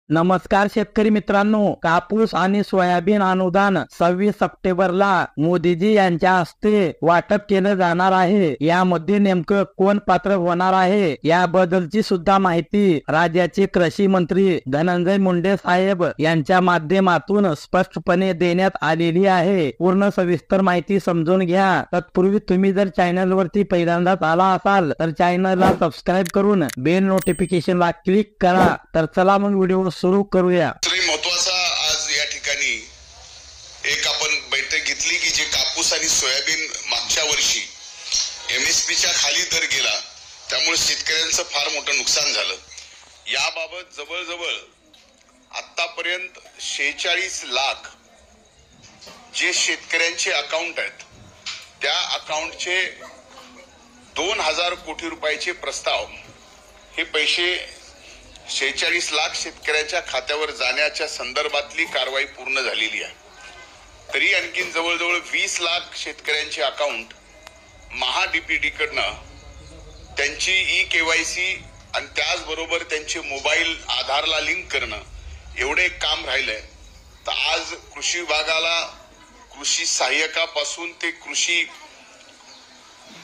नमस्कार शेतकरी मित्रांनो, कापूस आणि सोयाबीन अनुदान 26 सप्टेंबरला मोदीजी यांच्या हस्ते वाटप केलं जाणार आहे। यामध्ये नेमकं कोण पात्र होणार आहे याबद्दलची सुद्धा माहिती राज्याचे कृषी मंत्री धनंजय मुंडे साहेब यांच्या माध्यमातून स्पष्टपणे देण्यात आलेली आहे। पूर्ण सविस्तर माहिती समजून घ्या। तत्पूर्वी तुम्ही जर चॅनल वरती पहिल्यांदाच आला असाल तर चॅनलला सबस्क्राइब करून बेल नोटिफिकेशनला क्लिक करा। तर चला मग व्हिडिओ सुरू करूया। महत्वाचा आज या ठिकाणी एक आपण बैठक घेतली की जे कापूस आणि सोयाबीन मागच्या वर्षी MSPच्या खाली दर गेला, त्यामुळे शेतकऱ्यांचं फार मोठं नुकसान झालं। याबाबत जवळजवळ आतापर्यंत 46 लाख जे शेतकऱ्यांचे अकाउंट आहेत त्या अकाउंटचे 2000 कोटी रुपयाचे प्रस्ताव, हे पैसे 46 लाख शेतकऱ्यांच्या खात्यावर जाण्याच्या संदर्भातली कारवाई पूर्ण झालेली आहे। तरी आणखीन जवळजवळ 20 लाख शेतकऱ्यांचे अकाउंट महाडीपीडी कडनं त्यांची KYC आणि त्याचबरोबर त्यांचे मोबाईल आधारला लिंक करणं एवढे काम राहिलंय। तर आज कृषी विभागाला कृषी सहाय्यकापासून ते कृषी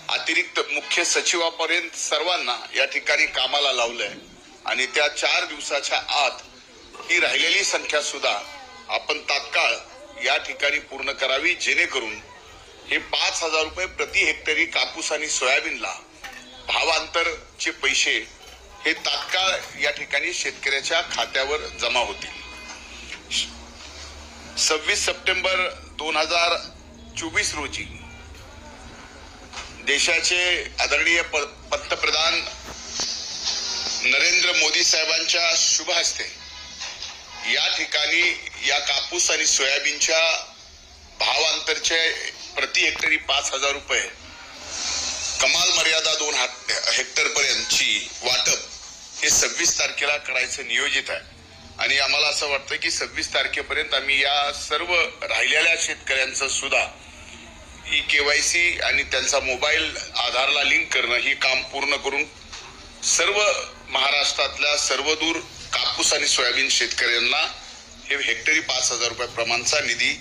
अतिरिक्त मुख्य सचिवापर्यंत सर्वांना या ठिकाणी कामाला लावलंय आणि त्या 4 दिवसाच्या आत ही राहिलेली संख्या सुद्धा आपण तात्काळ या ठिकाणी पूर्ण करावी, जेणेकरून हे 5000 रुपये प्रति हेक्टरी कापूस आणि सोयाबीनला भावांतरचे पैसे हे तात्काळ या ठिकाणी शेतकऱ्याच्या खात्यावर जमा होतील। 26 सप्टेंबर 2024 रोजी देशाचे आदरणीय पंतप्रधान नरेंद्र मोदी साहेबांच्या शुभ हस्ते या ठिकाणी या कापूस आणि सोयाबीनच्या भावांतरचे प्रति हेक्टरी 5000 रुपये, कमाल मर्यादा 2 हेक्टर पर्यंतची वाटप हे 26 तारखेला करायचं नियोजित आहे। आणि आम्हाला असं वाटतं की 26 तारखेपर्यंत आम्ही या सर्व राहिलेल्या शेतकऱ्यांचं सुद्धा KYC आणि त्यांचा मोबाईल आधारला लिंक करणं हे काम पूर्ण करून सर्व महाराष्ट्रातल्या सर्वदूर कापूस आणि सोयाबीन शेतकऱ्यांना हे हेक्टरी 5000 रुपये प्रमाणचा निधी